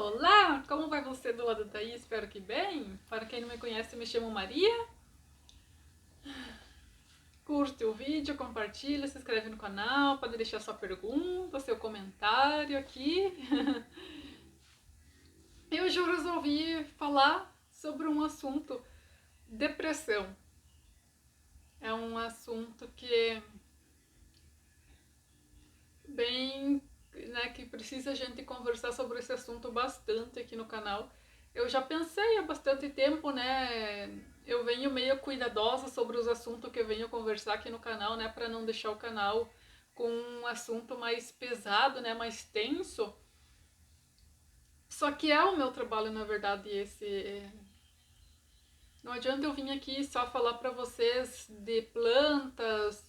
Olá, como vai você do lado daí? Espero que bem. Para quem não me conhece, me chamo Maria. Curte o vídeo, compartilha, se inscreve no canal, pode deixar sua pergunta, seu comentário aqui. E hoje eu resolvi falar sobre um assunto, depressão. É um assunto que bem, né, que precisa a gente conversar sobre esse assunto bastante aqui no canal. Eu já pensei há bastante tempo, né? Eu venho meio cuidadosa sobre os assuntos que eu venho conversar aqui no canal, né, para não deixar o canal com um assunto mais pesado, né, mais tenso. Só que é o meu trabalho, na verdade, esse. Não adianta eu vir aqui só falar para vocês de plantas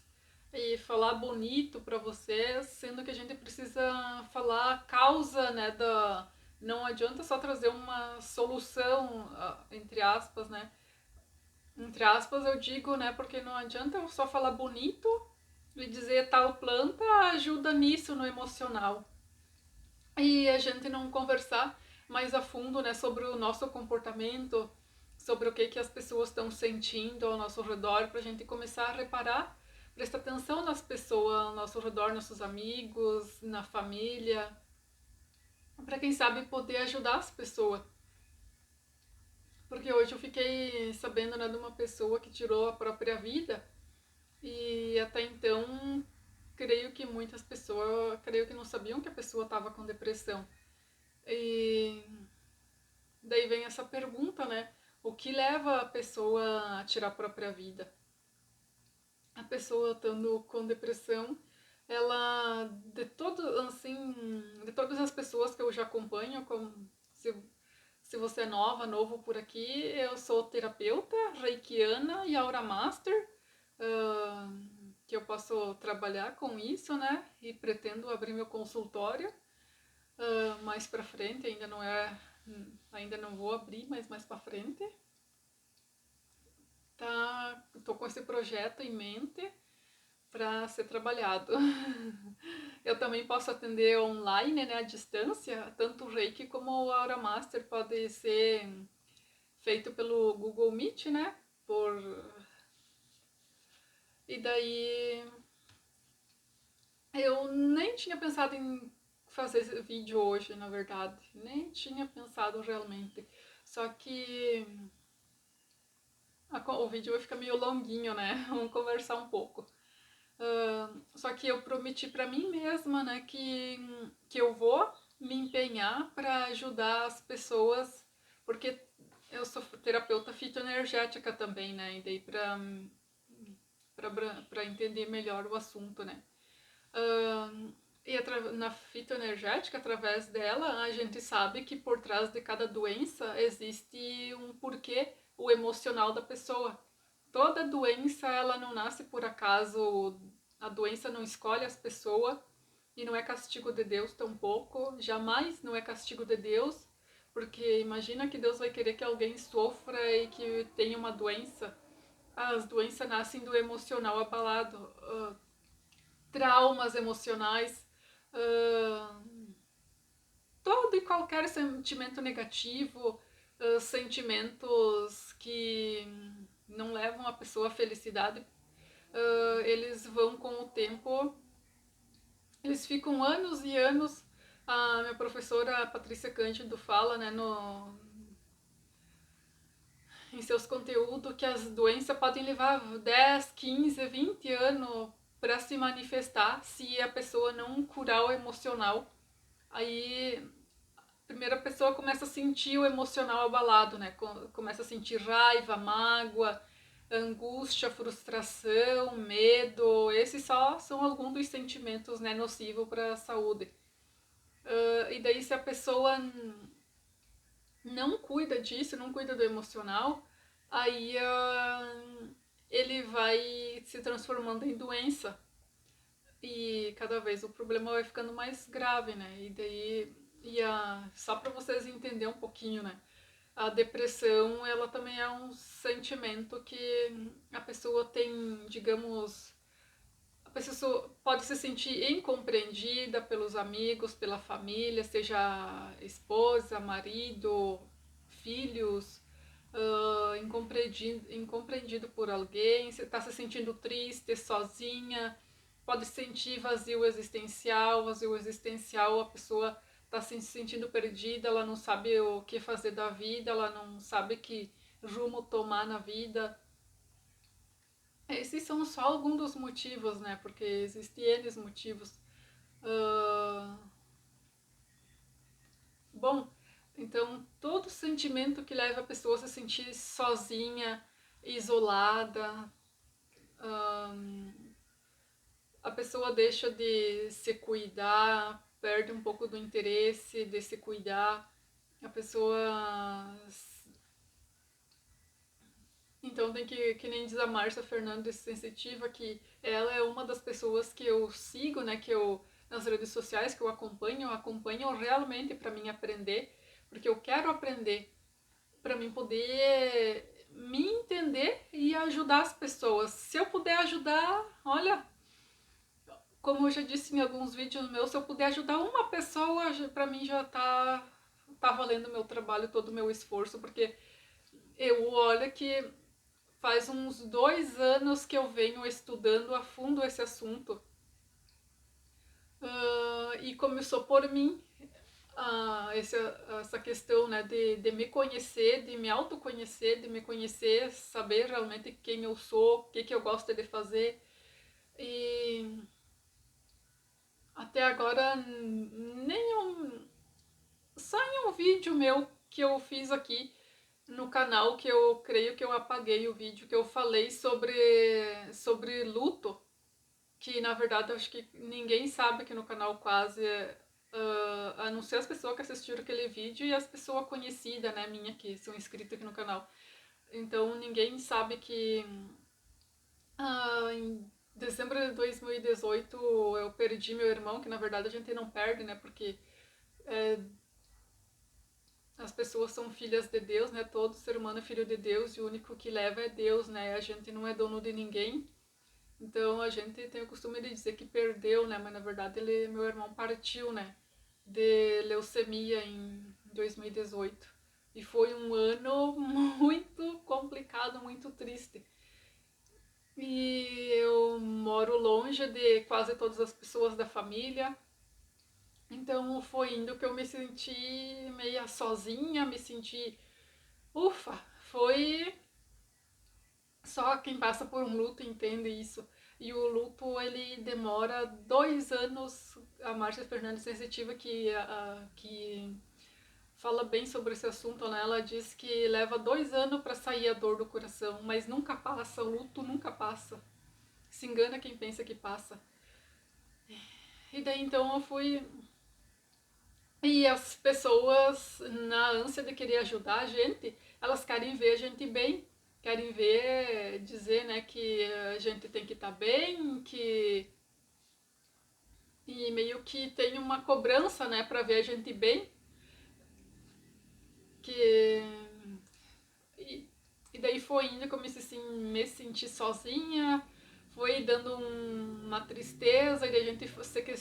e falar bonito para vocês, sendo que a gente precisa falar a causa, né, da. Não adianta só trazer uma solução, entre aspas, né? Entre aspas eu digo, né, porque não adianta eu só falar bonito e dizer tal planta ajuda nisso no emocional. E a gente não conversar mais a fundo, né, sobre o nosso comportamento, sobre o que as pessoas estão sentindo ao nosso redor, para a gente começar a reparar, prestar atenção nas pessoas ao nosso redor, nossos amigos, na família, para quem sabe poder ajudar as pessoas. Porque hoje eu fiquei sabendo, né, de uma pessoa que tirou a própria vida e até então creio que muitas pessoas, creio que não sabiam que a pessoa estava com depressão. E daí vem essa pergunta, né? O que leva a pessoa a tirar a própria vida? A pessoa estando com depressão, ela, de todas as pessoas que eu já acompanho, se você é novo por aqui, eu sou terapeuta, reikiana e aura master, que eu posso trabalhar com isso, né? E pretendo abrir meu consultório mais pra frente, ainda não vou abrir, mas mais pra frente. Tô com esse projeto em mente para ser trabalhado. Eu também posso atender online, né, à distância, tanto o Reiki como o Aura Master pode ser feito pelo Google Meet, né? Por E daí eu nem tinha pensado em fazer esse vídeo hoje, na verdade. Nem tinha pensado realmente. Só que o vídeo vai ficar meio longuinho, né? Vamos conversar um pouco. Só que eu prometi para mim mesma, né, que eu vou me empenhar para ajudar as pessoas, porque eu sou terapeuta fitoenergética também, né, e daí para entender melhor o assunto, né. Na fitoenergética, através dela, a gente sabe que por trás de cada doença existe um porquê, o emocional da pessoa. Toda doença, ela não nasce por acaso, a doença não escolhe as pessoas e não é castigo de Deus tampouco, jamais não é castigo de Deus, porque imagina que Deus vai querer que alguém sofra e que tenha uma doença. As doenças nascem do emocional abalado, traumas emocionais, todo e qualquer sentimento negativo, sentimentos que não levam a pessoa à felicidade, eles vão com o tempo, eles ficam anos e anos. A minha professora Patrícia Cândido fala, né, em seus conteúdos, que as doenças podem levar 10, 15, 20 anos para se manifestar se a pessoa não curar o emocional. Aí a primeira pessoa começa a sentir o emocional abalado, né? Começa a sentir raiva, mágoa, angústia, frustração, medo. Esses só são alguns dos sentimentos, né, nocivos para a saúde. E daí se a pessoa não cuida disso, não cuida do emocional, aí ele vai se transformando em doença. E cada vez o problema vai ficando mais grave, né? E daí, só para vocês entenderem um pouquinho, né? A depressão, ela também é um sentimento que a pessoa tem, digamos, a pessoa pode se sentir incompreendida pelos amigos, pela família, seja esposa, marido, filhos, incompreendido por alguém, você está se sentindo triste, sozinha, pode sentir vazio existencial, a pessoa está se sentindo perdida, ela não sabe o que fazer da vida, ela não sabe que rumo tomar na vida. Esses são só alguns dos motivos, né? Porque existem N motivos. Uh, Bom, então todo sentimento que leva a pessoa a se sentir sozinha, isolada, a pessoa deixa de se cuidar, perde um pouco do interesse de se cuidar, a pessoa. Então tem que nem diz a Márcia Fernandes Sensitiva, que ela é uma das pessoas que eu sigo, né, que eu nas redes sociais que eu acompanho realmente para mim aprender, porque eu quero aprender para mim poder me entender e ajudar as pessoas. Se eu puder ajudar, olha, como eu já disse em alguns vídeos meus, se eu puder ajudar uma pessoa, para mim já tá valendo o meu trabalho, todo o meu esforço, porque eu olho que faz uns 2 anos que eu venho estudando a fundo esse assunto. E começou por mim, essa questão, né, de me conhecer, de me autoconhecer, de me conhecer, saber realmente quem eu sou, o que eu gosto de fazer. E até agora, nenhum. Só em um vídeo meu que eu fiz aqui no canal, que eu creio que eu apaguei o vídeo, que eu falei sobre luto, que na verdade eu acho que ninguém sabe aqui no canal quase, a não ser as pessoas que assistiram aquele vídeo e as pessoas conhecidas, né, minha, que são inscritas aqui no canal. Então ninguém sabe que em dezembro de 2018 eu perdi meu irmão, que na verdade a gente não perde, né, porque é, as pessoas são filhas de Deus, né, todo ser humano é filho de Deus e o único que leva é Deus, né, a gente não é dono de ninguém. Então a gente tem o costume de dizer que perdeu, né? Mas na verdade meu irmão partiu, né? De leucemia em 2018. E foi um ano muito complicado, muito triste. E eu moro longe de quase todas as pessoas da família. Então foi indo que eu me senti meia sozinha, me senti. Ufa! Foi só quem passa por um luto entende isso. E o luto, ele demora 2 anos. A Márcia Fernandes Sensitiva, que fala bem sobre esse assunto, né? Ela diz que leva 2 anos para sair a dor do coração, mas nunca passa, o luto nunca passa. Se engana quem pensa que passa. E daí então eu fui. E as pessoas, na ânsia de querer ajudar a gente, elas querem ver a gente bem, querem ver, dizer, né, que a gente tem que estar bem, que e meio que tem uma cobrança, né, para ver a gente bem, que e daí foi indo que eu me senti sozinha, foi dando uma tristeza e daí a gente você que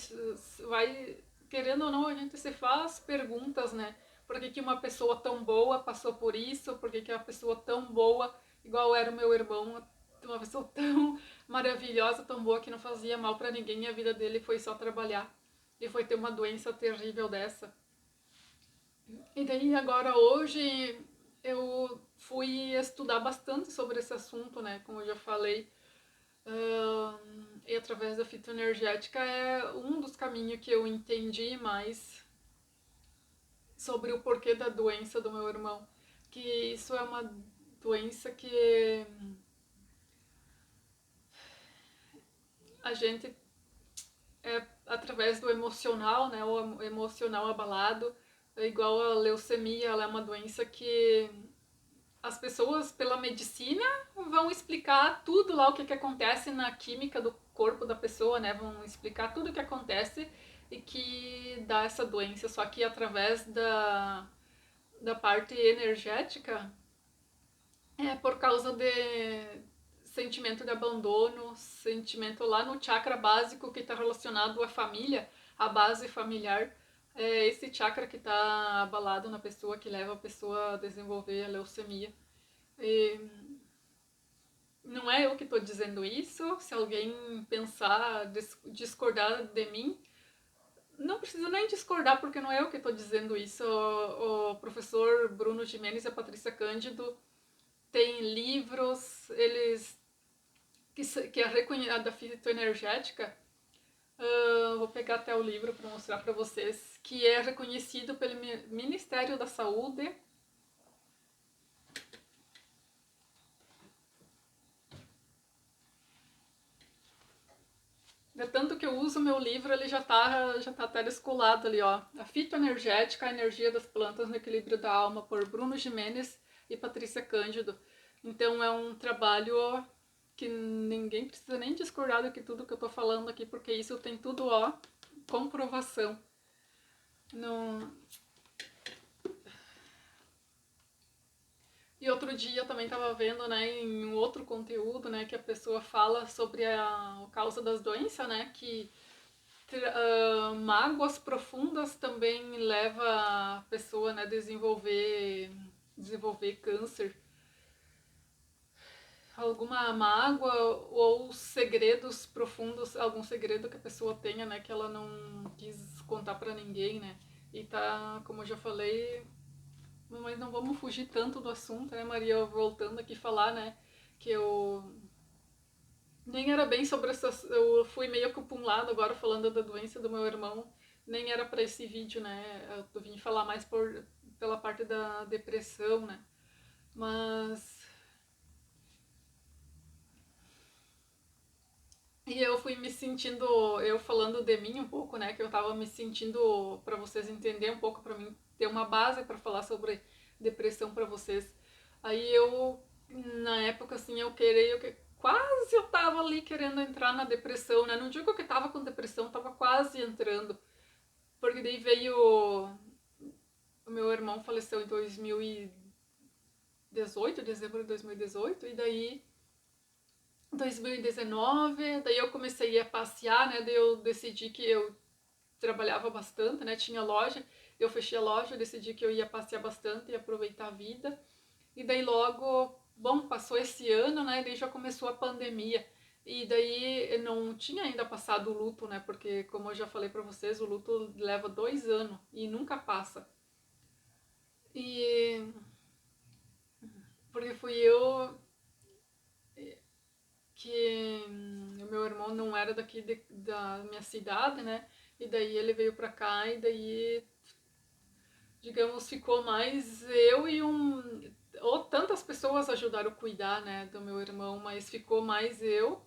vai querendo ou não a gente se faz perguntas, né? Por que uma pessoa tão boa passou por isso? Por que uma pessoa tão boa, igual era o meu irmão, uma pessoa tão maravilhosa, tão boa que não fazia mal para ninguém, e a vida dele foi só trabalhar e foi ter uma doença terrível dessa. E daí agora hoje eu fui estudar bastante sobre esse assunto, né? Como eu já falei, e através da fitoenergética é um dos caminhos que eu entendi mais sobre o porquê da doença do meu irmão. Que isso é uma doença que a gente é através do emocional, né? O emocional abalado, é igual a leucemia, ela é uma doença que as pessoas pela medicina vão explicar tudo lá o que acontece na química do corpo da pessoa, né? Vão explicar tudo o que acontece e que dá essa doença, só que através da parte energética é por causa de sentimento de abandono, sentimento lá no chakra básico que está relacionado à família, à base familiar. É esse chakra que está abalado na pessoa, que leva a pessoa a desenvolver a leucemia. E não é eu que estou dizendo isso. Se alguém pensar, discordar de mim, não precisa nem discordar, porque não é eu que estou dizendo isso. O professor Bruno Gimenez e a Patrícia Cândido têm livros, eles que a da fitoenergética, vou pegar até o livro para mostrar para vocês, que é reconhecido pelo Ministério da Saúde. De tanto que eu uso meu livro, ele já tá até descolado ali, ó. A fitoenergética, a energia das plantas no equilíbrio da alma, por Bruno Gimenez e Patrícia Cândido. Então é um trabalho que ninguém precisa nem discordar do que tudo que eu tô falando aqui, porque isso tem tudo, ó, comprovação. Não. E outro dia eu também estava vendo, né, em um outro conteúdo, né, que a pessoa fala sobre a causa das doenças, né, que mágoas profundas também leva a pessoa, né, a desenvolver câncer. Alguma mágoa ou segredos profundos, algum segredo que a pessoa tenha, né, que ela não quis contar pra ninguém, né? E tá, como eu já falei, mas não vamos fugir tanto do assunto, né, Maria? Voltando aqui falar, né, que eu nem era bem sobre essas. Eu fui meio que pra um lado agora falando da doença do meu irmão. Nem era para esse vídeo, né? Eu vim falar mais pela parte da depressão, né? Mas. E eu fui me sentindo. Eu falando de mim um pouco, né? Que eu tava me sentindo. Para vocês entenderem um pouco, para mim ter uma base para falar sobre depressão para vocês. Aí eu. Na época, assim, eu queria. Quase eu tava ali querendo entrar na depressão, né? Não digo que eu tava com depressão, tava quase entrando. Porque daí veio. O meu irmão faleceu em 2018, dezembro de 2018, e daí 2019, daí eu comecei a passear, né? Daí eu decidi que eu trabalhava bastante, né? Tinha loja, eu fechei a loja, decidi que eu ia passear bastante e aproveitar a vida. E daí logo, bom, passou esse ano, né? Daí já começou a pandemia. E daí não tinha ainda passado o luto, né? Porque, como eu já falei pra vocês, o luto leva 2 anos e nunca passa. E porque fui eu que o meu irmão não era daqui da minha cidade, né? E daí ele veio pra cá e daí, digamos, ficou mais eu e um. Ou tantas pessoas ajudaram a cuidar, né, do meu irmão, mas ficou mais eu,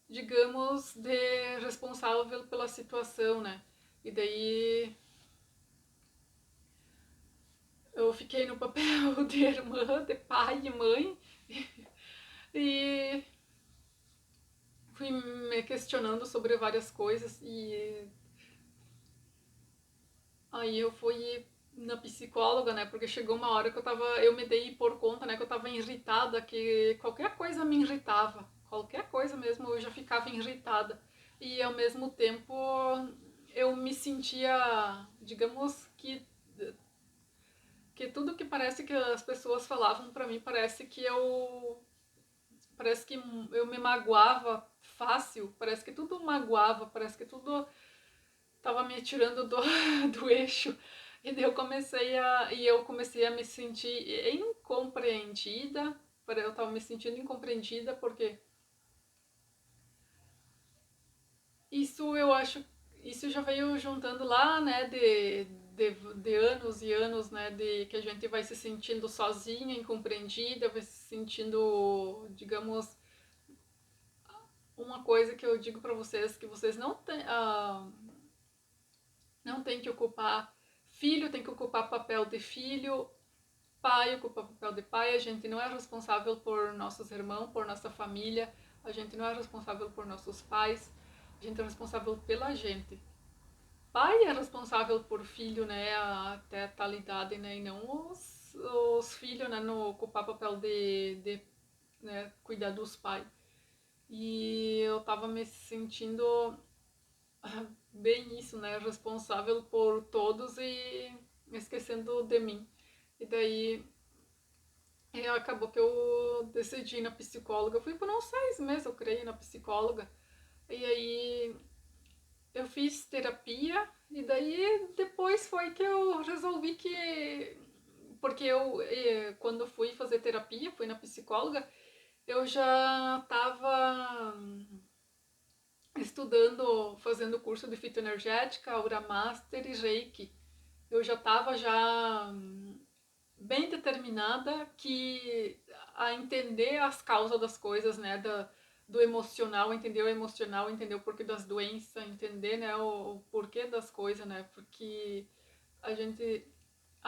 digamos, de responsável pela situação, né? E daí eu fiquei no papel de irmã, de pai e mãe, e fui me questionando sobre várias coisas e aí eu fui na psicóloga, né? Porque chegou uma hora que eu me dei por conta, né? Que eu tava irritada, que qualquer coisa me irritava. Qualquer coisa mesmo, eu já ficava irritada. E ao mesmo tempo eu me sentia, digamos que tudo que parece que as pessoas falavam pra mim, parece que eu me magoava fácil, parece que tudo magoava, parece que tudo tava me tirando do eixo. E eu comecei a me sentir incompreendida. Eu tava me sentindo incompreendida porque isso eu acho, isso já veio juntando lá, né, de anos e anos, né, de que a gente vai se sentindo sozinha, incompreendida, vai se sentindo, digamos, uma coisa que eu digo pra vocês, que vocês não tem que ocupar, filho tem que ocupar papel de filho, pai ocupa papel de pai, a gente não é responsável por nossos irmãos, por nossa família, a gente não é responsável por nossos pais, a gente é responsável pela gente. Pai é responsável por filho, né, até tal idade, né, e não os filhos, né, no ocupar papel de né, cuidar dos pais. E eu tava me sentindo bem isso, né, responsável por todos e esquecendo de mim. E daí acabou que eu decidi ir na psicóloga. Eu fui por uns 6 meses, eu creio, na psicóloga. E aí eu fiz terapia e daí depois foi que eu resolvi que... Porque eu, quando fui fazer terapia, fui na psicóloga, eu já estava estudando, fazendo curso de fitoenergética, Aura Master e Reiki. Eu já estava já bem determinada a entender as causas das coisas, né, do emocional, entender o emocional, entender o porquê das doenças, entender, né, o porquê das coisas, né, porque a gente...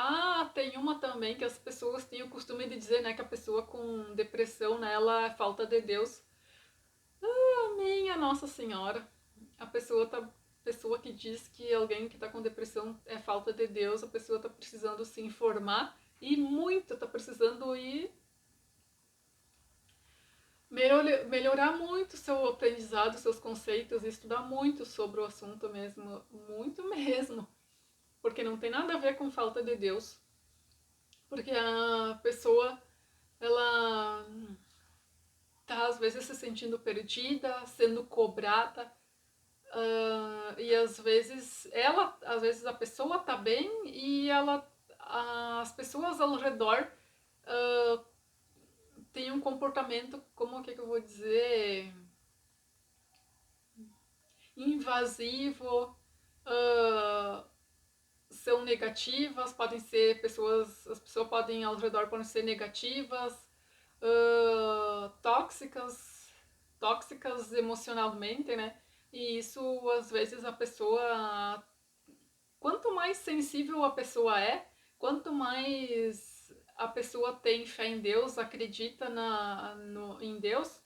Ah, tem uma também que as pessoas têm o costume de dizer, né, que a pessoa com depressão, né, ela é falta de Deus. Minha Nossa Senhora, a pessoa que diz que alguém que está com depressão é falta de Deus, a pessoa está precisando se informar e muito, está precisando ir melhorar muito seu aprendizado, seus conceitos, estudar muito sobre o assunto mesmo, muito mesmo, porque não tem nada a ver com falta de Deus, porque a pessoa ela tá às vezes se sentindo perdida, sendo cobrada. E às vezes a pessoa tá bem e as pessoas ao redor uh, têm um comportamento, como que eu vou dizer, invasivo, uh, são negativas, podem ser as pessoas podem ao redor podem ser negativas, tóxicas, tóxicas emocionalmente, né? E isso às vezes a pessoa... Quanto mais sensível a pessoa é, quanto mais a pessoa tem fé em Deus, acredita em Deus,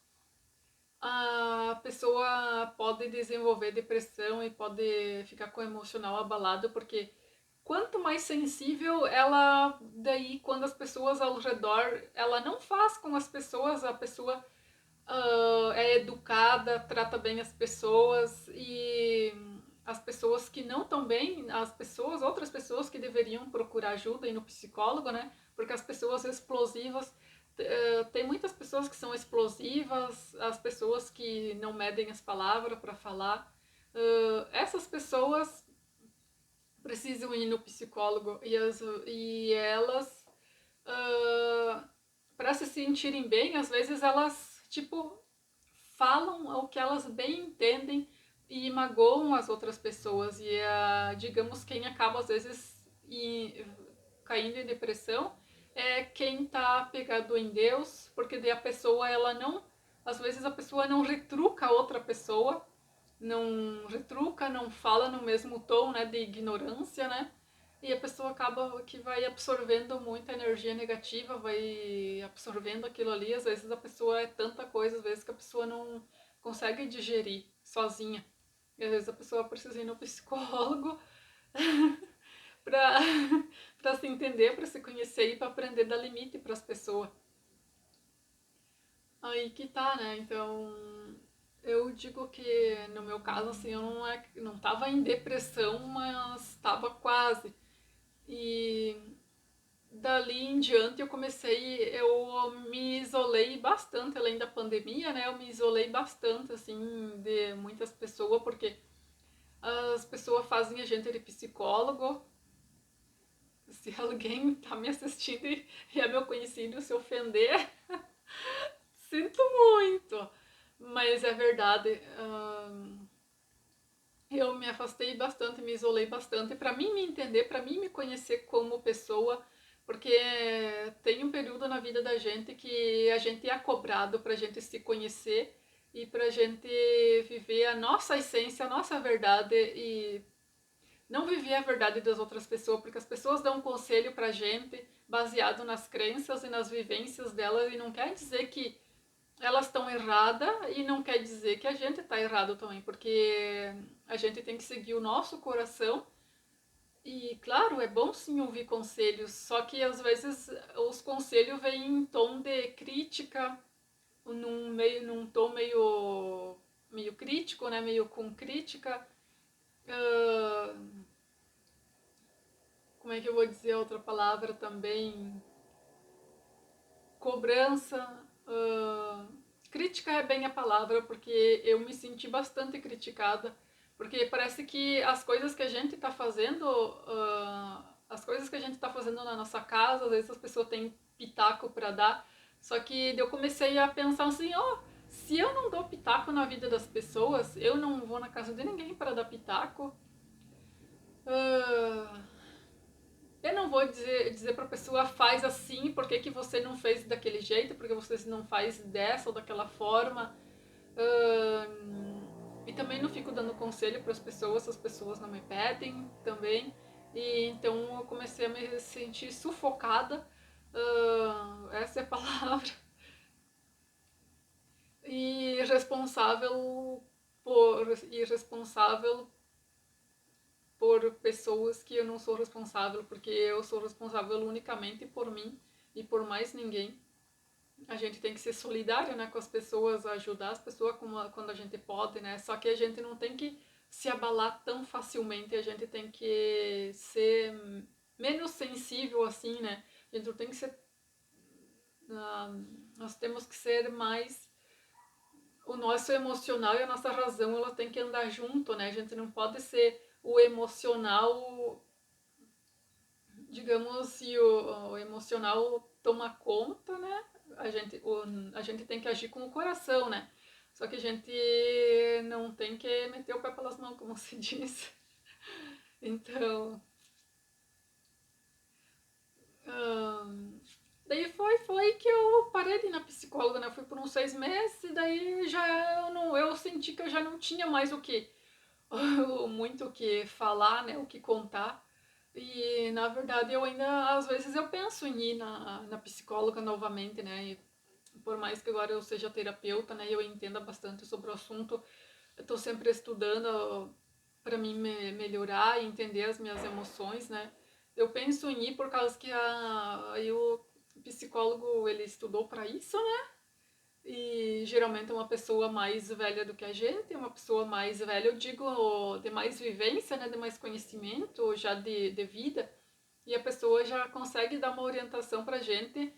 a pessoa pode desenvolver depressão e pode ficar com o emocional abalado, porque quanto mais sensível ela, daí quando as pessoas ao redor, ela não faz com as pessoas, a pessoa é educada, trata bem as pessoas e as pessoas que não estão bem, outras pessoas que deveriam procurar ajuda e no psicólogo, né? Porque as pessoas explosivas, tem muitas pessoas que são explosivas, as pessoas que não medem as palavras para falar, essas pessoas precisam ir no psicólogo e elas, para se sentirem bem, às vezes elas, tipo, falam o que elas bem entendem e magoam as outras pessoas. E, digamos, quem acaba às vezes caindo em depressão é quem tá pegado em Deus, porque daí a pessoa, ela não... Às vezes a pessoa não retruca a outra pessoa, não retruca, não fala no mesmo tom, né, de ignorância, né? E a pessoa acaba que vai absorvendo muita energia negativa, vai absorvendo aquilo ali. Às vezes a pessoa é tanta coisa, às vezes que a pessoa não consegue digerir sozinha. E às vezes a pessoa precisa ir no psicólogo pra, pra se entender, pra se conhecer e pra aprender a dar limite pras pessoas. Aí que tá, né? Então, eu digo que no meu caso, assim, eu não tava em depressão, mas tava quase. E dali em diante eu me isolei bastante, além da pandemia, né? Eu me isolei bastante, assim, de muitas pessoas, porque as pessoas fazem a gente de psicólogo. Se alguém tá me assistindo e é meu conhecido, se ofender, sinto muito. Mas é verdade. Eu me afastei bastante, me isolei bastante para mim me entender, para mim me conhecer como pessoa, porque tem um período na vida da gente que a gente é cobrado para a gente se conhecer e para a gente viver a nossa essência, a nossa verdade e não viver a verdade das outras pessoas, porque as pessoas dão um conselho pra gente baseado nas crenças e nas vivências delas e não quer dizer que elas estão erradas e não quer dizer que a gente está errado também, porque a gente tem que seguir o nosso coração. E claro, é bom sim ouvir conselhos, só que às vezes os conselhos vêm em tom de crítica, num tom meio crítico, né? Meio com crítica. Ah, como é que eu vou dizer outra palavra também? Cobrança. Crítica é bem a palavra, porque eu me senti bastante criticada, porque parece que as coisas que a gente está fazendo, as coisas que a gente está fazendo na nossa casa, às vezes as pessoas têm pitaco para dar, só que eu comecei a pensar assim, ó, se eu não dou pitaco na vida das pessoas, eu não vou na casa de ninguém para dar pitaco. Ah, eu não vou dizer pra pessoa faz assim, por que, que você não fez daquele jeito, porque você não faz dessa ou daquela forma. E também não fico dando conselho para as pessoas se as pessoas não me pedem também. E então eu comecei a me sentir sufocada, essa é a palavra, e responsável por pessoas que eu não sou responsável, porque eu sou responsável unicamente por mim e por mais ninguém. A gente tem que ser solidário, né, com as pessoas, ajudar as pessoas quando a gente pode, né? Só que a gente não tem que se abalar tão facilmente, a gente tem que ser menos sensível assim, né? A gente não tem que ser, nós temos que ser mais, o nosso emocional e a nossa razão, ela tem que andar junto, né? A gente não pode ser o emocional, digamos, se o emocional toma conta, né? A gente tem que agir com o coração, né? Só que a gente não tem que meter o pé pelas mãos, como se diz. Então, hum, daí foi que eu parei de ir na psicóloga, né? Eu fui por uns 6 meses e daí eu senti que eu já não tinha mais muito o que falar, né? O que contar. E na verdade eu ainda, às vezes eu penso em ir na psicóloga novamente, né? E por mais que agora eu seja terapeuta, né? Eu entenda bastante sobre o assunto, eu tô sempre estudando para mim melhorar e entender as minhas emoções, né? Eu penso em ir por causa que aí o psicólogo ele estudou para isso, né? E geralmente é uma pessoa mais velha do que a gente, uma pessoa mais velha, eu digo, de mais vivência, né, de mais conhecimento já de vida, e a pessoa já consegue dar uma orientação pra gente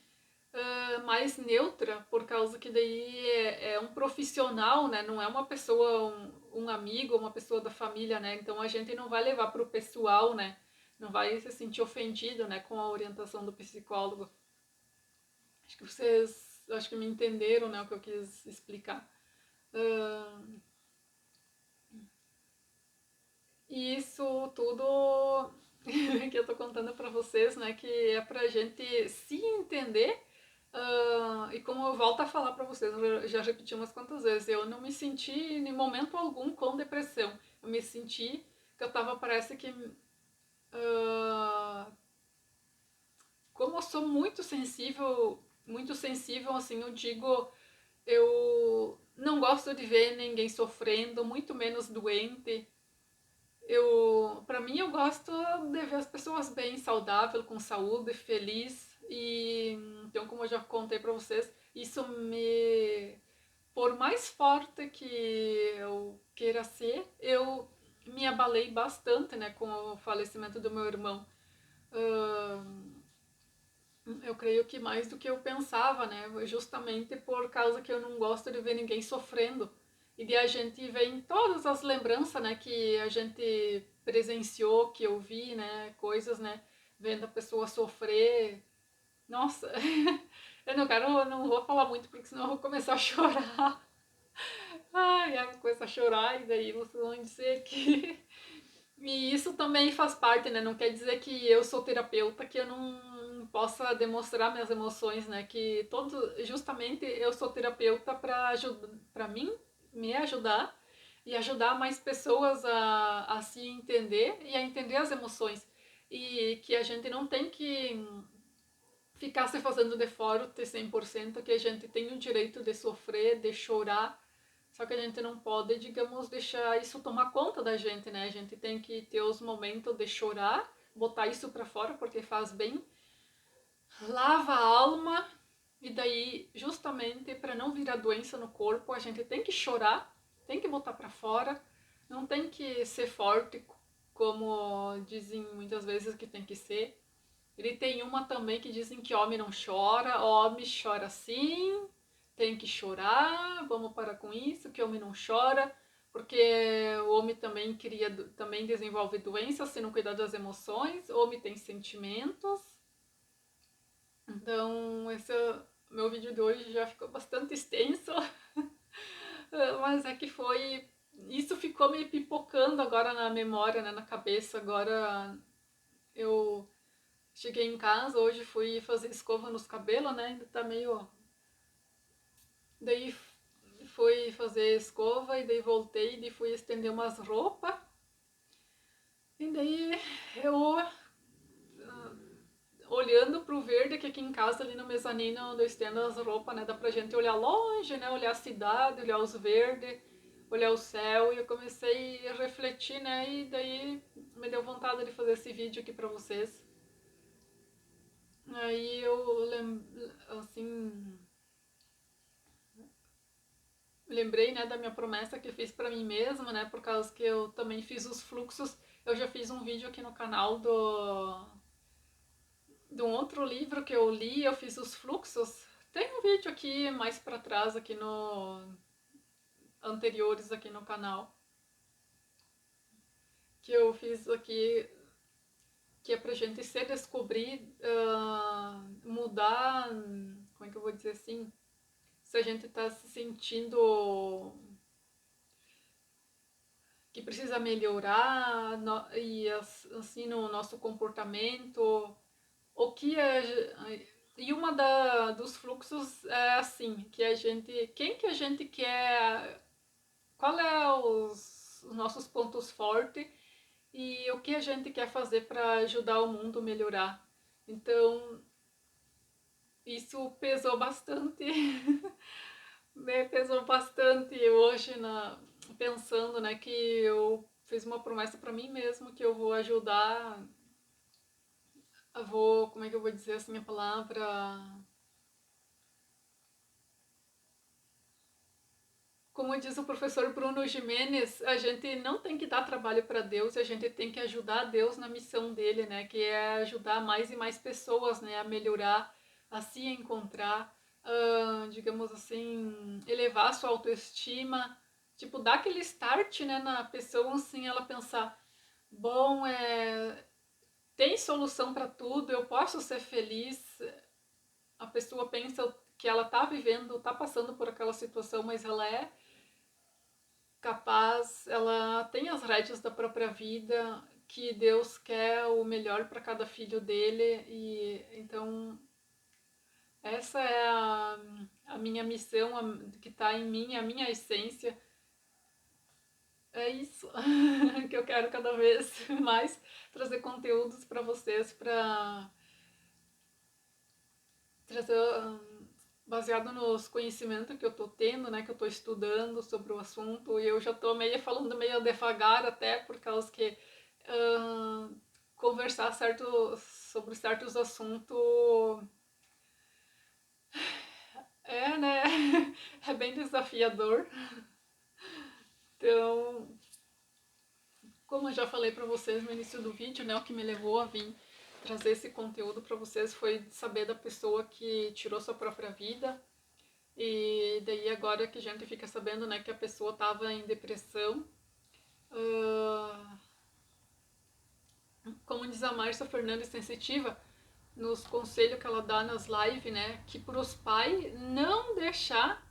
mais neutra, por causa que daí é um profissional, né, não é uma pessoa, um amigo, uma pessoa da família, né, então a gente não vai levar pro pessoal, né, não vai se sentir ofendido, né, com a orientação do psicólogo. Acho que me entenderam, né, o que eu quis explicar. Uh, e isso tudo que eu tô contando para vocês, né, que é pra gente se entender. E como eu volto a falar para vocês, eu já repeti umas quantas vezes, eu não me senti em momento algum com depressão. Eu me senti que eu tava, parece que, uh, como eu sou muito sensível, assim, eu digo, eu não gosto de ver ninguém sofrendo, muito menos doente. Para mim, eu gosto de ver as pessoas bem, saudável, com saúde, feliz. E então, como eu já contei para vocês, isso por mais forte que eu queira ser, eu me abalei bastante, né, com o falecimento do meu irmão. Ahn, eu creio que mais do que eu pensava, né? Justamente por causa que eu não gosto de ver ninguém sofrendo. E de a gente vem todas as lembranças, né, que a gente presenciou, que eu vi, né, coisas, né, vendo a pessoa sofrer. Nossa, eu não vou falar muito porque senão eu vou começar a chorar. Ai, eu vou começar a chorar e daí vocês vão dizer que e isso também faz parte, né? Não quer dizer que eu sou terapeuta, que eu não possa demonstrar minhas emoções, né? Que justamente eu sou terapeuta para mim, me ajudar e ajudar mais pessoas a se entender e a entender as emoções. E que a gente não tem que ficar se fazendo de forte 100%, que a gente tem o direito de sofrer, de chorar, só que a gente não pode, digamos, deixar isso tomar conta da gente, né? A gente tem que ter os momentos de chorar, botar isso pra fora porque faz bem, lava a alma E daí, justamente para não virar doença no corpo, a gente tem que chorar, tem que botar para fora, não tem que ser forte, como dizem muitas vezes que tem que ser. Ele tem uma também que dizem que homem não chora, homem chora sim, tem que chorar, vamos parar com isso, que homem não chora, porque o homem também também desenvolve doenças se não cuidar das emoções, o homem tem sentimentos. Então, esse meu vídeo de hoje já ficou bastante extenso, mas é que foi. Isso ficou me pipocando agora na memória, né, na cabeça. Agora eu cheguei em casa, hoje fui fazer escova nos cabelos, né? Ainda tá meio. Daí fui fazer escova e daí voltei e fui estender umas roupas. E daí eu olhando pro verde que aqui em casa, ali no mezanino, onde eu estendo as roupas, né? Dá pra gente olhar longe, né? Olhar a cidade, olhar os verdes, olhar o céu. E eu comecei a refletir, né? E daí me deu vontade de fazer esse vídeo aqui pra vocês. Aí eu assim, lembrei, né, da minha promessa que eu fiz pra mim mesma, né? Por causa que eu também fiz os fluxos. Eu já fiz um vídeo aqui no canal de um outro livro que eu li, eu fiz os fluxos. Tem um vídeo aqui mais para trás, aqui no anteriores aqui no canal, que eu fiz aqui, que é pra gente se descobrir, mudar, como é que eu vou dizer assim? Se a gente tá se sentindo que precisa melhorar e assim no nosso comportamento, o que é. E uma dos fluxos é assim, que a gente. Quem que a gente quer. Qual é os nossos pontos fortes e o que a gente quer fazer para ajudar o mundo a melhorar. Então, isso pesou bastante. Me pesou bastante hoje pensando, né, que eu fiz uma promessa para mim mesmo que eu vou ajudar, eu vou, como é que eu vou dizer assim a palavra? Como diz o professor Bruno Jimenez, a gente não tem que dar trabalho para Deus, a gente tem que ajudar Deus na missão dele, né? Que é ajudar mais e mais pessoas, né? A melhorar, a se encontrar, digamos assim, elevar a sua autoestima, tipo, dar aquele start, né, na pessoa, assim, ela pensar, bom, tem solução para tudo, eu posso ser feliz. A pessoa pensa que ela tá vivendo, tá passando por aquela situação, mas ela é capaz, ela tem as rédeas da própria vida, que Deus quer o melhor para cada filho dele e então essa é a minha missão que está em mim, a minha essência. É isso que eu quero cada vez mais trazer conteúdos para vocês, para trazer baseado nos conhecimentos que eu tô tendo, né, que eu tô estudando sobre o assunto, e eu já tô meio falando meio devagar até, por causa que uh, conversar sobre certos assuntos né, é bem desafiador. Então, como eu já falei para vocês no início do vídeo, né, o que me levou a vir trazer esse conteúdo para vocês foi saber da pessoa que tirou sua própria vida. E daí agora que a gente fica sabendo, né, que a pessoa estava em depressão, uh, como diz a Márcia Fernandes Sensitiva, nos conselhos que ela dá nas lives, né, que para os pais não deixar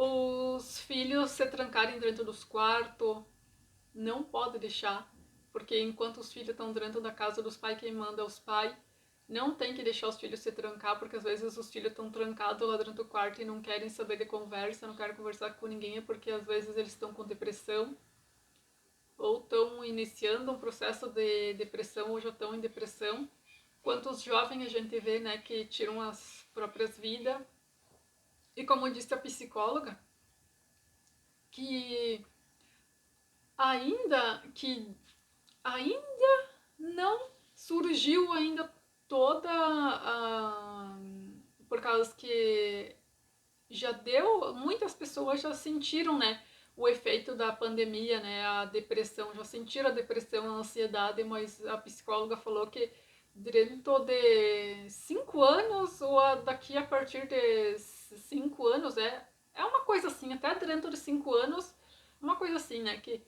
os filhos se trancarem dentro dos quartos, não pode deixar, porque enquanto os filhos estão dentro da casa dos pais, quem manda é os pais. Não tem que deixar os filhos se trancar, porque às vezes os filhos estão trancados lá dentro do quarto e não querem saber de conversa, não querem conversar com ninguém, porque às vezes eles estão com depressão, ou estão iniciando um processo de depressão, ou já estão em depressão. Quantos jovens a gente vê, né, que tiram as próprias vidas. E como disse a psicóloga, que que ainda não surgiu ainda toda a, por causa causa que muitas pessoas já sentiram, né, o efeito da pandemia, né, a depressão, já sentiram a depressão, a ansiedade, mas a psicóloga falou que dentro de 5 anos, ou daqui a partir de 5 anos, é uma coisa assim, até dentro de 5 anos, uma coisa assim, né, que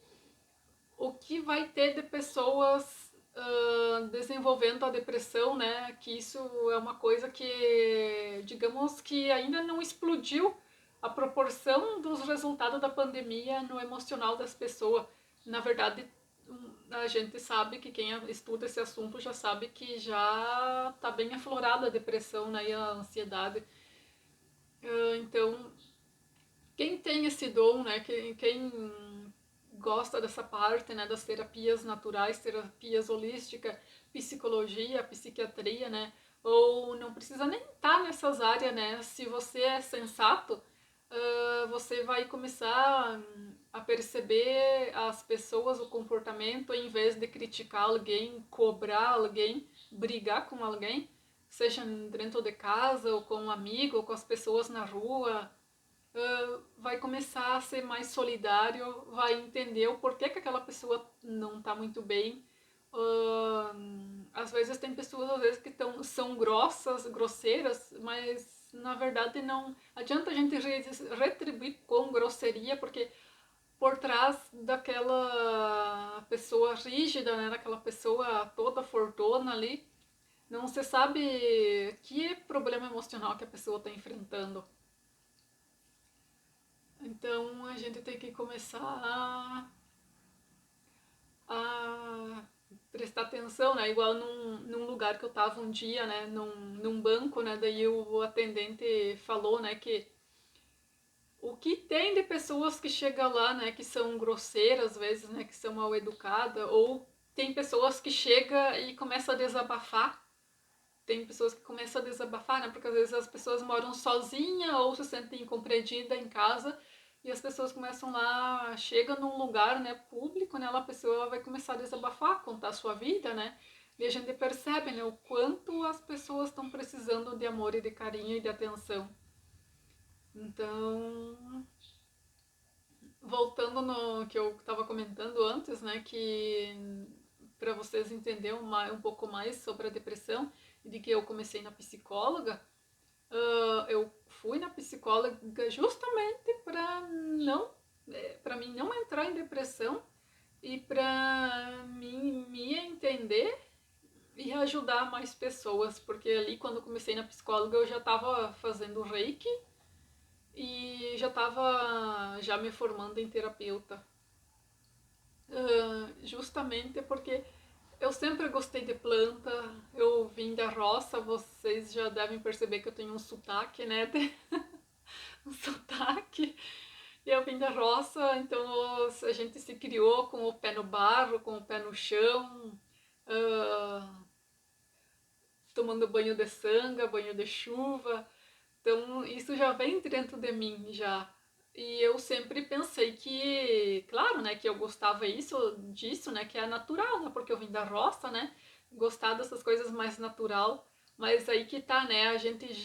o que vai ter de pessoas desenvolvendo a depressão, né? Que isso é uma coisa que, digamos que ainda não explodiu a proporção dos resultados da pandemia no emocional das pessoas. Na verdade, a gente sabe que quem estuda esse assunto já sabe que já está bem aflorada a depressão, né, e a ansiedade. Então, quem tem esse dom, né, quem gosta dessa parte, né, das terapias naturais, terapias holísticas, psicologia, psiquiatria, né, ou não precisa nem estar nessas áreas, né, se você é sensato, você vai começar a perceber as pessoas, o comportamento, em vez de criticar alguém, cobrar alguém, brigar com alguém, seja dentro de casa, ou com um amigo, ou com as pessoas na rua, vai começar a ser mais solidário, vai entender o porquê que aquela pessoa não está muito bem. Às vezes tem pessoas às vezes que são grossas, grosseiras, mas na verdade não adianta a gente retribuir com grosseria, porque por trás daquela pessoa rígida, né, daquela pessoa toda fortuna ali, não se sabe que problema emocional que a pessoa está enfrentando. Então a gente tem que começar a prestar atenção, né? Igual num lugar que eu tava um dia, né? Num banco, né? Daí o atendente falou, né? Que o que tem de pessoas que chegam lá, né? Que são grosseiras às vezes, né? Que são mal educadas, ou tem pessoas que chegam e começam a desabafar. Tem pessoas que começam a desabafar, né? Porque às vezes as pessoas moram sozinhas ou se sentem incompreendidas em casa e as pessoas começam lá, chegam num lugar, né, público, né? A pessoa vai começar a desabafar, contar a sua vida, né? E a gente percebe, né, o quanto as pessoas estão precisando de amor e de carinho e de atenção. Então, voltando no que eu estava comentando antes, né, que para vocês entenderem um pouco mais sobre a depressão e de que eu comecei na psicóloga, eu fui na psicóloga justamente para mim não entrar em depressão e para mim me entender e ajudar mais pessoas, porque ali quando eu comecei na psicóloga eu já estava fazendo reiki e já estava já me formando em terapeuta. Justamente porque eu sempre gostei de planta, eu vim da roça, vocês já devem perceber que eu tenho um sotaque, né? Um sotaque. E eu vim da roça, então a gente se criou com o pé no barro, com o pé no chão, uh, tomando banho de sanga, banho de chuva. Então isso já vem dentro de mim já. E eu sempre pensei que, claro, né, que eu gostava disso, né, que é natural, né, porque eu vim da roça, né, gostar dessas coisas mais natural. Mas aí que tá, né,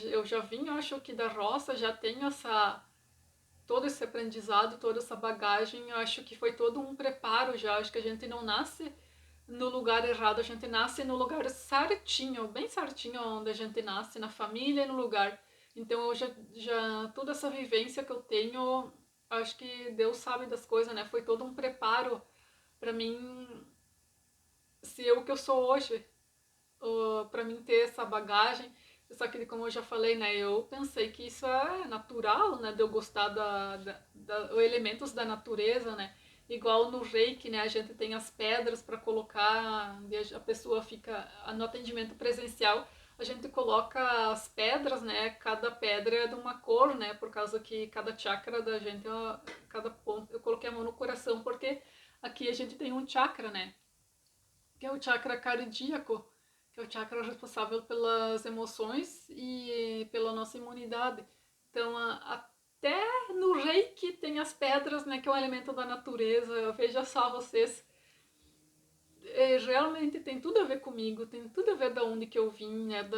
eu já vim, eu acho que da roça já tenho todo esse aprendizado, toda essa bagagem, eu acho que foi todo um preparo já. Acho que a gente não nasce no lugar errado, a gente nasce no lugar certinho, bem certinho onde a gente nasce, na família e no lugar. Então eu já toda essa vivência que eu tenho, acho que Deus sabe das coisas, né? Foi todo um preparo para mim ser o que eu sou hoje, para mim ter essa bagagem. Só que, como eu já falei, né, eu pensei que isso é natural, né, de eu gostar elementos da natureza, né, igual no reiki, né, a gente tem as pedras para colocar, a pessoa fica, no atendimento presencial, a gente coloca as pedras, né, cada pedra é de uma cor, né, por causa que cada chakra da gente, cada ponto, eu coloquei a mão no coração, porque aqui a gente tem um chakra, né, que é o chakra cardíaco, que é o chakra responsável pelas emoções e pela nossa imunidade. Então, até no reiki tem as pedras, né, que é um elemento da natureza. Veja só vocês, realmente tem tudo a ver comigo, tem tudo a ver da onde que eu vim, né?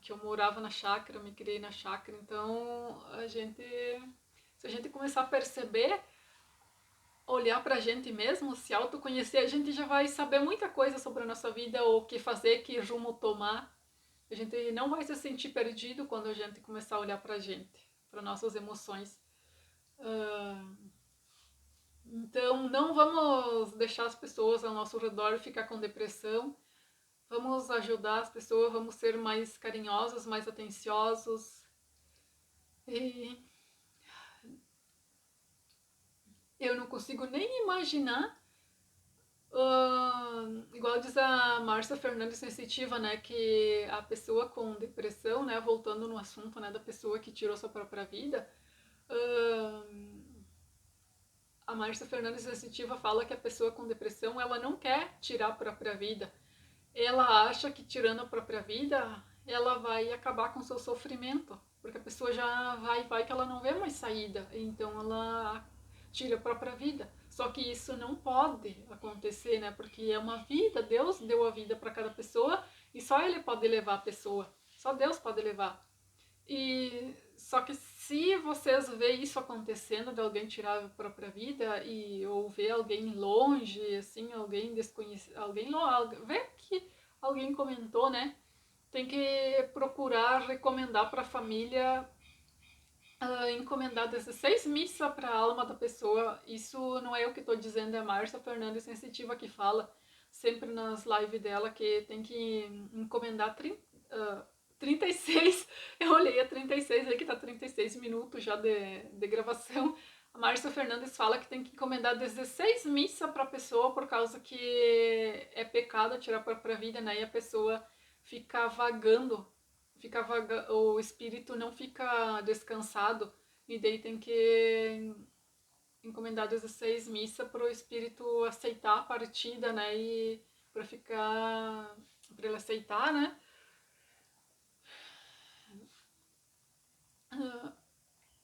Que eu morava na chácara, me criei na chácara. Então, se a gente começar a perceber, olhar pra gente mesmo, se autoconhecer, a gente já vai saber muita coisa sobre a nossa vida, o que fazer, que rumo tomar. A gente não vai se sentir perdido quando a gente começar a olhar pra gente, para nossas emoções. Então, não vamos deixar as pessoas ao nosso redor ficar com depressão. Vamos ajudar as pessoas, vamos ser mais carinhosos, mais atenciosos. E eu não consigo nem imaginar, igual diz a Márcia Fernandes Sensitiva, né, que a pessoa com depressão, né, voltando no assunto, né, da pessoa que tirou sua própria vida, a Márcia Fernandes Sensitiva fala que a pessoa com depressão, ela não quer tirar a própria vida. Ela acha que tirando a própria vida, ela vai acabar com seu sofrimento, porque a pessoa já vai que ela não vê mais saída, então ela tira a própria vida. Só que isso não pode acontecer, né? Porque é uma vida, Deus deu a vida para cada pessoa e só Ele pode levar a pessoa, só Deus pode levar. E só que se vocês veem isso acontecendo de alguém tirar a própria vida ou ver alguém longe, assim, alguém desconhecido, vê que alguém comentou, né? Tem que procurar recomendar para a família encomendar 16 missas para a alma da pessoa. Isso não é eu que estou dizendo, é a Márcia Fernandes Sensitiva que fala sempre nas lives dela que tem que encomendar 36. Eu olhei a 36 aí que tá 36 minutos já de gravação. A Márcia Fernandes fala que tem que encomendar 16 missas para a pessoa por causa que é pecado tirar a própria vida, né? E a pessoa fica vagando, o espírito não fica descansado, e daí tem que encomendar 16 missas para o espírito aceitar a partida, né? E para ele aceitar, né?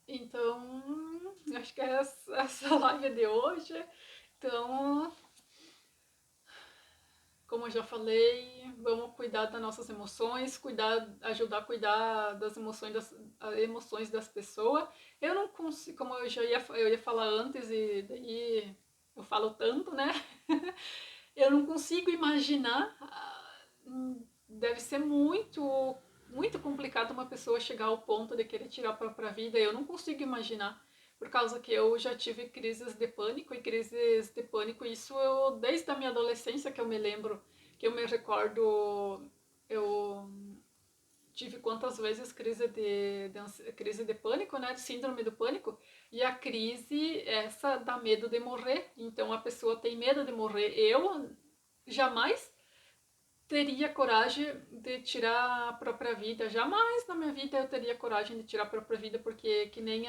Então, acho que é essa live de hoje. Então, como eu já falei, vamos cuidar das nossas emoções, ajudar a cuidar das emoções das pessoas. Eu não consigo, como eu ia falar antes e daí eu falo tanto, né? Eu não consigo imaginar. Deve ser muito complicado uma pessoa chegar ao ponto de querer tirar a própria vida. Eu não consigo imaginar, por causa que eu já tive crises de pânico, isso desde a minha adolescência que eu me lembro, que eu me recordo, eu tive quantas vezes crise de pânico, né, de síndrome do pânico, e a crise essa dá medo de morrer, então a pessoa tem medo de morrer. Eu jamais teria coragem de tirar a própria vida. Jamais na minha vida eu teria coragem de tirar a própria vida, porque que nem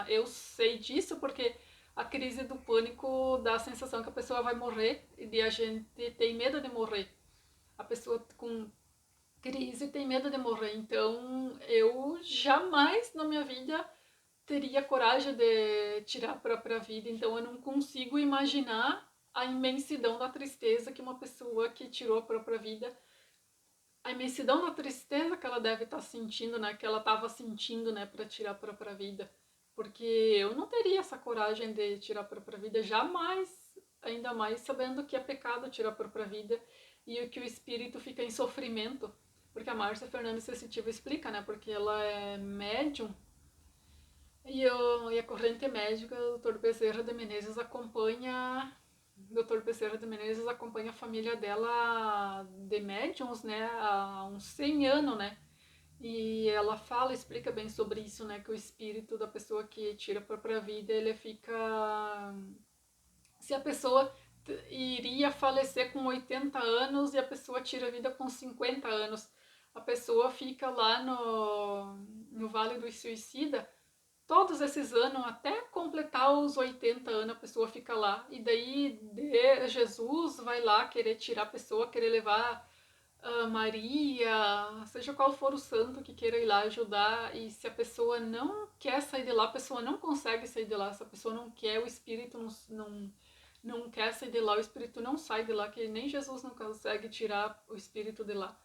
eu sei disso, porque a crise do pânico dá a sensação que a pessoa vai morrer e a gente tem medo de morrer. A pessoa com crise tem medo de morrer. Então eu jamais na minha vida teria coragem de tirar a própria vida. Então eu não consigo imaginar a imensidão da tristeza que uma pessoa que tirou a própria vida, a imensidão da tristeza que ela deve estar sentindo, né, que ela estava sentindo, né, para tirar a própria vida. Porque eu não teria essa coragem de tirar a própria vida jamais, ainda mais sabendo que é pecado tirar a própria vida e que o espírito fica em sofrimento. Porque a Márcia Fernandes Sensitiva explica, né, porque ela é médium e a corrente médica, o Dr. Bezerra de Menezes acompanha. Dr. Bezerra de Menezes acompanha a família dela de médiums, né, há uns 100 anos, né? E ela explica bem sobre isso, né, que o espírito da pessoa que tira a própria vida, ele fica... Se a pessoa iria falecer com 80 anos e a pessoa tira a vida com 50 anos, a pessoa fica lá no Vale do Suicida todos esses anos, até completar os 80 anos, a pessoa fica lá. E daí Jesus vai lá querer tirar a pessoa, querer levar Maria, seja qual for o santo que queira ir lá ajudar. E se a pessoa não quer sair de lá, a pessoa não consegue sair de lá. Se a pessoa não quer, o espírito não quer sair de lá, o espírito não sai de lá, que nem Jesus não consegue tirar o espírito de lá.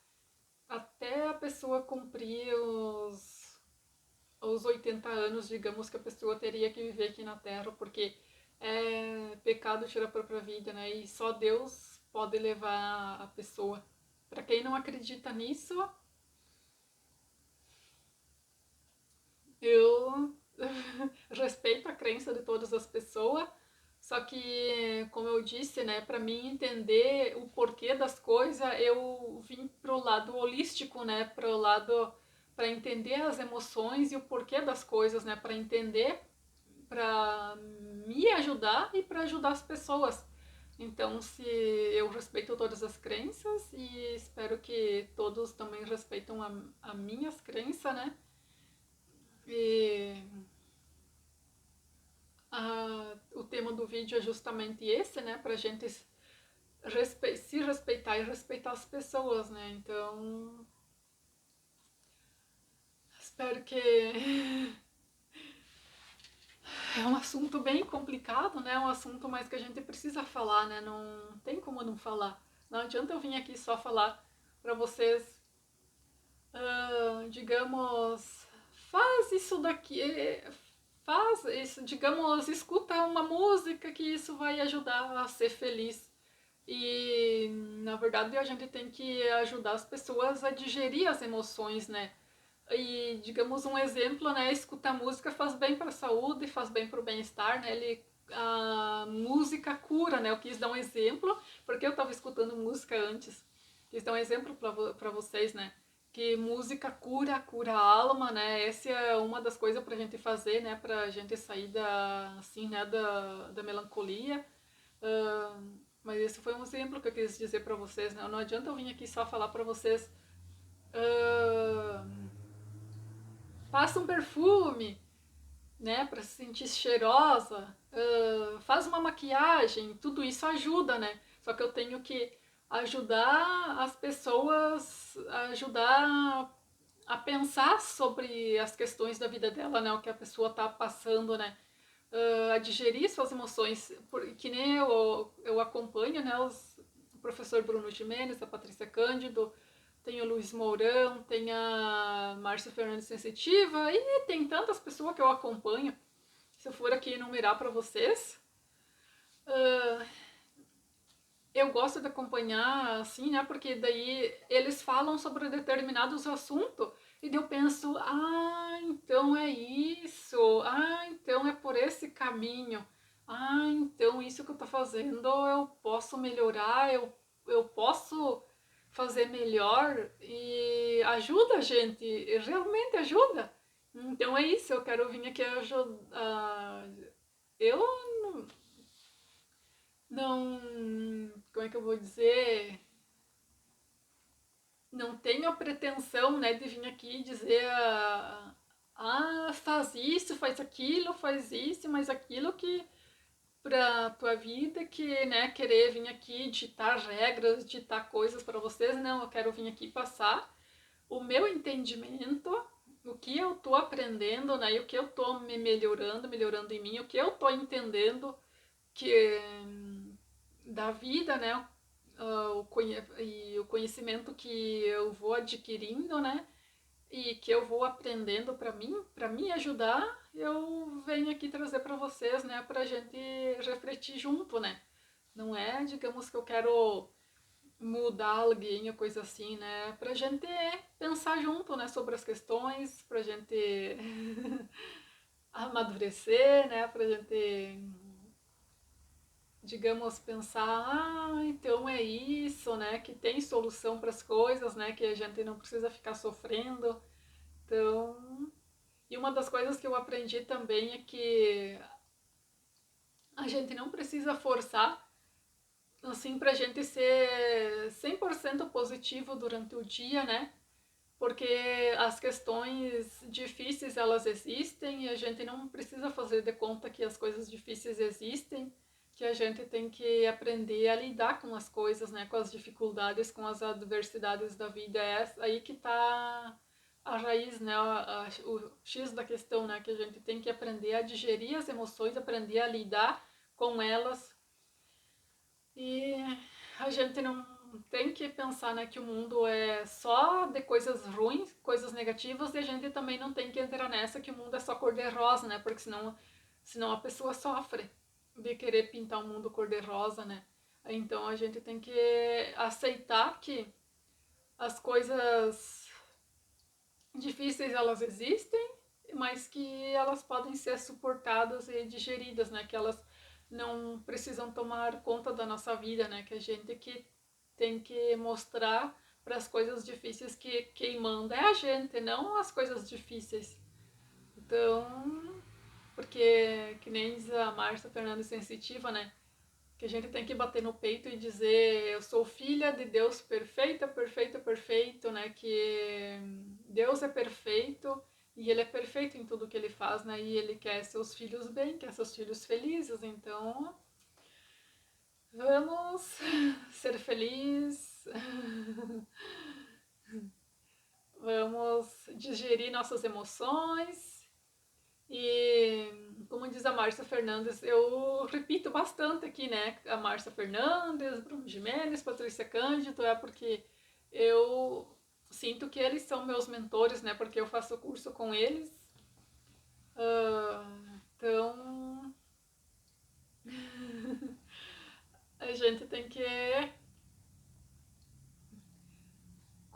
Até a pessoa cumprir os 80 anos, digamos, que a pessoa teria que viver aqui na Terra, porque é pecado tirar a própria vida, né? E só Deus pode levar a pessoa. Para quem não acredita nisso, eu respeito a crença de todas as pessoas, só que, como eu disse, né, para mim entender o porquê das coisas, eu vim pro lado holístico, né, pro lado para entender as emoções e o porquê das coisas, né, para entender, para me ajudar e para ajudar as pessoas. Então, se eu respeito todas as crenças e espero que todos também respeitam a minhas crenças, né? E o tema do vídeo é justamente esse, né? Pra gente se respeitar e respeitar as pessoas, né? Então, espero que é um assunto bem complicado, né? É um assunto mais que a gente precisa falar, né? Não tem como não falar. Não adianta eu vir aqui só falar pra vocês, digamos, faz isso daqui, faz isso, digamos, escuta uma música que isso vai ajudar a ser feliz. E, na verdade, a gente tem que ajudar as pessoas a digerir as emoções, né? E, digamos, um exemplo, né? Escutar música faz bem para a saúde, faz bem para o bem-estar, né? A música cura, né? Eu quis dar um exemplo, porque eu estava escutando música antes. Quis dar um exemplo para vocês, né? Que música cura a alma, né? Essa é uma das coisas para a gente fazer, né? Para a gente sair assim, né? Da melancolia. Mas esse foi um exemplo que eu quis dizer para vocês, né? Não adianta eu vir aqui só falar para vocês, uh, passa um perfume, né, para se sentir cheirosa, faz uma maquiagem, tudo isso ajuda, né? Só que eu tenho que ajudar as pessoas, ajudar a pensar sobre as questões da vida dela, né? O que a pessoa tá passando, né? A digerir suas emoções, que nem eu acompanho, né? O professor Bruno Gimenez, a Patrícia Cândido, tem o Luiz Mourão, tem a Márcia Fernandes Sensitiva, e tem tantas pessoas que eu acompanho. Se eu for aqui enumerar para vocês, uh, eu gosto de acompanhar assim, né? Porque daí eles falam sobre determinados assuntos e daí eu penso, então é isso, então é por esse caminho, então isso que eu tô fazendo eu posso melhorar, eu posso fazer melhor e ajuda a gente, realmente ajuda. Então é isso, eu quero vir aqui ajudar. Eu não, como é que eu vou dizer? Não tenho a pretensão, né, de vir aqui e dizer, faz isso, faz isso, mas aquilo que pra tua vida que, né, querer vir aqui ditar regras, ditar coisas para vocês, não, eu quero vir aqui passar o meu entendimento, o que eu tô aprendendo, né, e o que eu tô me melhorando em mim, o que eu tô entendendo que da vida, né? E o conhecimento que eu vou adquirindo, né? E que eu vou aprendendo para me ajudar, eu venho aqui trazer para vocês, né? Para a gente refletir junto, né? Não é, digamos, que eu quero mudar alguém ou coisa assim, né? Pra gente pensar junto, né? Sobre as questões, pra gente amadurecer, né? Pra gente, digamos, pensar, então é isso, né? Que tem solução para as coisas, né? Que a gente não precisa ficar sofrendo. Então, e uma das coisas que eu aprendi também é que a gente não precisa forçar, assim, pra gente ser 100% positivo durante o dia, né? Porque as questões difíceis, elas existem e a gente não precisa fazer de conta que as coisas difíceis existem, que a gente tem que aprender a lidar com as coisas, né, com as dificuldades, com as adversidades da vida. É aí que está a raiz, né, o X da questão, né, que a gente tem que aprender a digerir as emoções, aprender a lidar com elas E a gente não tem que pensar, né, que o mundo é só de coisas ruins, coisas negativas, e a gente também não tem que entrar nessa que o mundo é só cor-de-rosa, né? Porque senão a pessoa sofre de querer pintar o mundo cor-de-rosa, né? Então a gente tem que aceitar que as coisas difíceis elas existem, mas que elas podem ser suportadas e digeridas, né? Que elas não precisam tomar conta da nossa vida, né? Que a gente que tem que mostrar para as coisas difíceis que quem manda é a gente, não as coisas difíceis. Então, porque que nem diz a Márcia Fernandes Sensitiva, né? Que a gente tem que bater no peito e dizer eu sou filha de Deus perfeita, perfeita, perfeito, né? Que Deus é perfeito e Ele é perfeito em tudo que Ele faz, né? E Ele quer seus filhos bem, quer seus filhos felizes. Então, vamos ser felizes, vamos digerir nossas emoções. E como diz a Márcia Fernandes, eu repito bastante aqui, né? A Márcia Fernandes, Bruno Gimenez, Patrícia Cândido, é porque eu sinto que eles são meus mentores, né? Porque eu faço curso com eles. Então a gente tem que,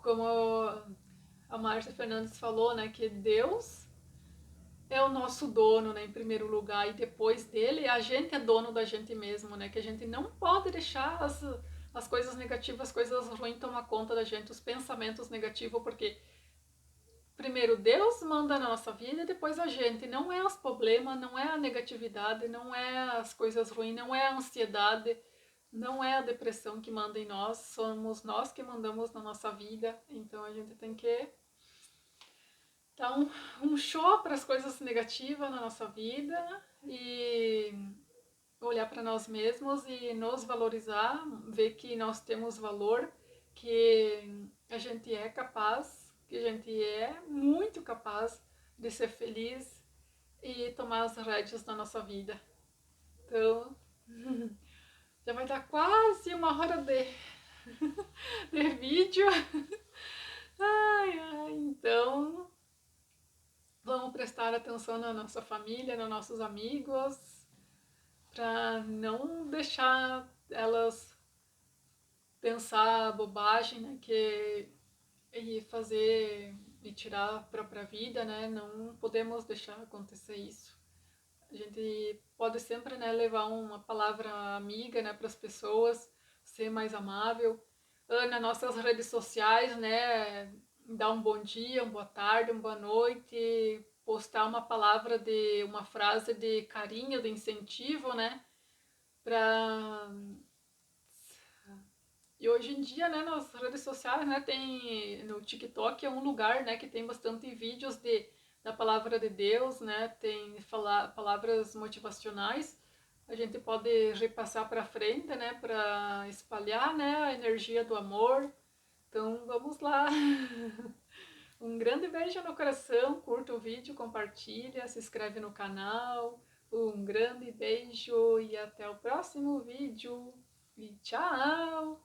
como a Márcia Fernandes falou, né? Que Deus é o nosso dono, né, em primeiro lugar, e depois dele, a gente é dono da gente mesmo, né, que a gente não pode deixar as coisas negativas, as coisas ruins tomar conta da gente, os pensamentos negativos, porque primeiro Deus manda na nossa vida e depois a gente, não é os problemas, não é a negatividade, não é as coisas ruins, não é a ansiedade, não é a depressão que manda em nós, somos nós que mandamos na nossa vida, então a gente tem que dar um show para as coisas negativas na nossa vida e olhar para nós mesmos e nos valorizar, ver que nós temos valor, que a gente é capaz, que a gente é muito capaz de ser feliz e tomar as rédeas da nossa vida. Então, já vai dar quase uma hora de vídeo. Ai, ai, então vamos prestar atenção na nossa família, nos nossos amigos, para não deixar elas pensar bobagem, né, que e fazer e tirar a própria vida, né? Não podemos deixar acontecer isso. A gente pode sempre, né, levar uma palavra amiga, né, para as pessoas, ser mais amável. Nas nossas redes sociais, né, dar um bom dia, uma boa tarde, uma boa noite, postar uma palavra de uma frase de carinho, de incentivo, né, para e hoje em dia, né, nas redes sociais, né, tem no TikTok é um lugar, né, que tem bastante vídeos da palavra de Deus, né, tem palavras motivacionais. A gente pode repassar para frente, né, para espalhar, né, a energia do amor. Então, vamos lá. Um grande beijo no coração, curta o vídeo, compartilha, se inscreve no canal. Um grande beijo e até o próximo vídeo. E tchau!